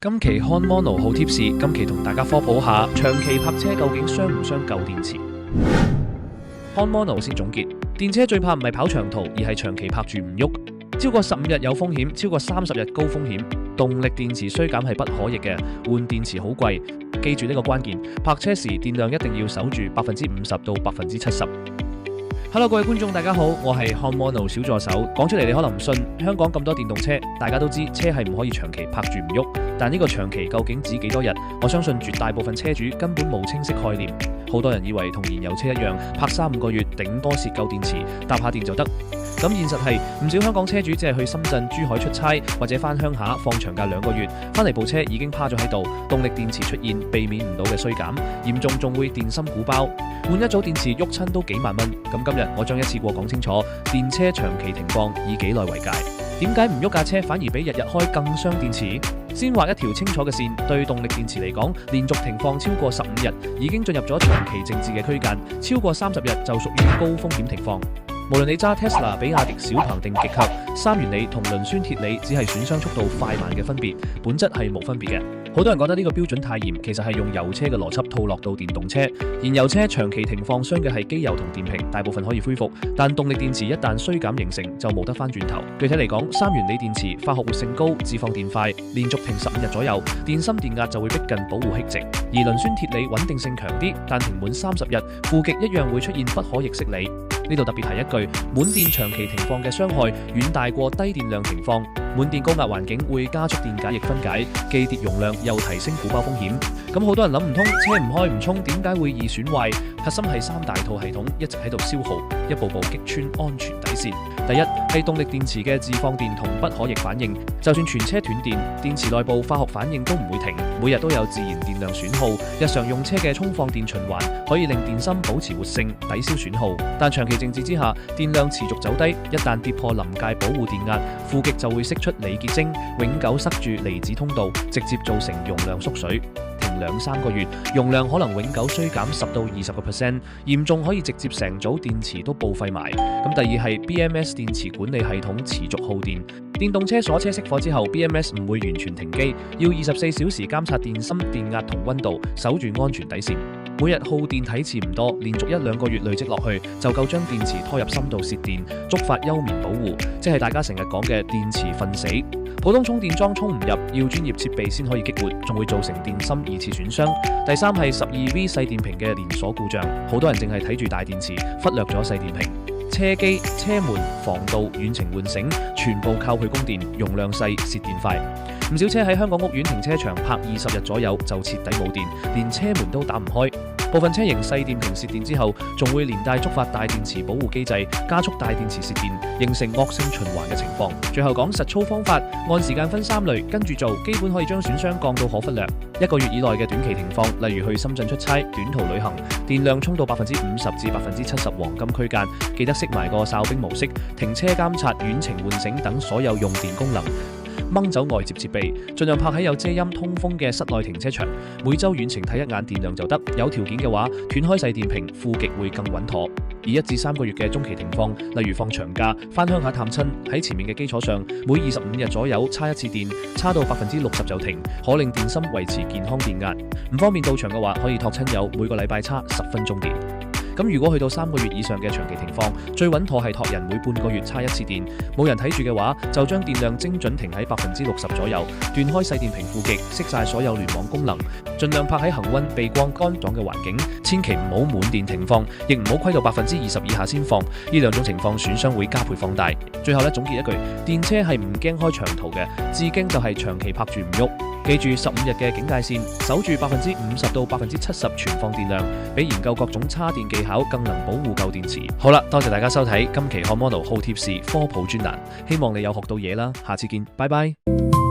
今期看 Mono 好貼士，今期同大家科普下長期泊車究竟傷唔傷舊電池。看 Mono 先總結，電車最怕唔係跑長途，而係長期泊住唔喐，超過15日有風險，超過30日高風險。動力電池衰減係不可逆嘅，換電池好貴，記住呢個關鍵，泊車時電量一定要守住50%到70%。Hello， 各位觀眾，大家好，我係看 Mono 小助手。講出嚟你可能唔信，香港咁多電動車，大家都知車係唔可以長期泊住唔喐。但呢個長期究竟指幾多日？我相信絕大部分車主根本冇清晰概念。好多人以為同燃油車一樣，泊3-5個月，頂多蝕夠電池，搭下電就得。咁現實係唔少香港車主只係去深圳、珠海出差，或者返鄉下放長假2個月，返嚟部車已經趴咗喺度，動力電池出現避免唔到嘅衰減，嚴重仲會電芯鼓包，換一組電池喐親都幾萬蚊。咁今日我將一次過講清楚電車長期停放以幾耐為界，點解唔喐架車反而比日日開更傷電池？先畫一條清楚嘅線，對動力電池嚟講，連續停放超過15日已經進入咗長期靜止嘅區間，超過30日就屬於高風險停放。無論你揸 Tesla、比亞迪、小鵬定極客，三元鋰同磷酸鐵鋰只係損傷速度快慢嘅分別，本質係冇分別嘅。好多人覺得呢個標準太嚴，其實係用油車嘅邏輯套落到電動車。燃油車長期停放傷嘅係機油同電瓶，大部分可以恢復，但動力電池一旦衰減形成就冇得翻轉頭。具體嚟講，三元鋰電池化學活性高，置放電快，連續停15日左右，電芯電壓就會逼近保護闢值。而磷酸鐵鋰穩定性強啲，但停滿30日，負極一樣會出現不可逆式理。呢度特別提一句，滿電長期停放嘅傷害遠大過低電量停放。滿電高壓環境會加速電解液分解，既跌容量又提升鼓包風險。咁好多人諗唔通，車唔開唔充點解會易損壞？核心係3大套系統一直喺度消耗，一步步擊穿安全底線。第一係動力電池嘅自放電同不可逆反應，就算全車斷電，電池內部化學反應都唔會停，每日都有自然電量損耗。日常用車嘅充放電循環可以令電芯保持活性，抵消損耗。但長期靜止之下，電量持續走低，一旦跌破臨界保護電壓，負極就會釋出鋰結晶，永久塞住離子通道，直接造成容量縮水。停2-3個月，容量可能永久衰減10到20%，嚴重可以直接成組電池都報廢埋。咁第二係 BMS 電池管理系統持續耗電。電動車鎖車熄火之後 ，BMS 唔會完全停機，要24小時監察電芯電壓同溫度，守住安全底線。每日耗電睇似唔多，連續1-2個月累積落去，就夠將電池拖入深度泄電，觸發休眠保護，即係大家成日講嘅電池瞓死。普通充電樁充唔入，要專業設備先可以激活，仲會造成電芯2次損傷。第三係12V 細電瓶嘅連鎖故障，好多人淨係睇住大電池，忽略咗細電瓶。車機、車門、防盜、遠程喚醒，全部靠佢供電，容量細，泄電快。唔少車喺香港屋苑停車場泊20日左右就徹底冇電，連車門都打唔開。部分車型細電瓶泄電之後，仲會連帶觸發大電池保護機制，加速大電池泄電，形成惡性循環嘅情況。最後講實操方法，按時間分3類，跟住做，基本可以將損傷降到可忽略。1個月以內嘅短期停放，例如去深圳出差、短途旅行，電量充到50%至70%黃金區間，記得熄埋個哨兵模式，停車監察、遠程喚醒等所有用電功能。掹走外接設備，盡量泊喺有遮陰通風嘅室內停車場。每週遠程睇一眼電量就得，有條件嘅話，斷開細電瓶，負極會更穩妥。而1至3個月嘅中期停放，例如放長假、返鄉下探親，喺前面嘅基礎上，每25日左右叉1次電，叉到60%就停，可令電芯維持健康電壓。唔方便到場嘅話，可以託親友每個禮拜叉10分鐘電。咁如果去到3個月以上嘅長期停放，最穩妥係託人每半個月叉1次電。冇人睇住嘅話，就將電量精準停喺60%左右，斷開細電瓶負極，熄晒所有聯網功能，盡量泊喺恒溫、避光、乾爽嘅環境，千祈唔好滿電停放，亦唔好虧到20%以下先放。呢兩種情況損傷會加倍放大。最後總結一句，電車係唔驚開長途嘅，至驚就係長期泊住唔喐。記住15日嘅警戒線，守住50%到70%存放電量，比研究各種叉電技巧更能保護舊電池。好啦，多謝大家收睇今期看 Mono 好貼士科普專欄，希望你有學到嘢啦，下次見，拜拜。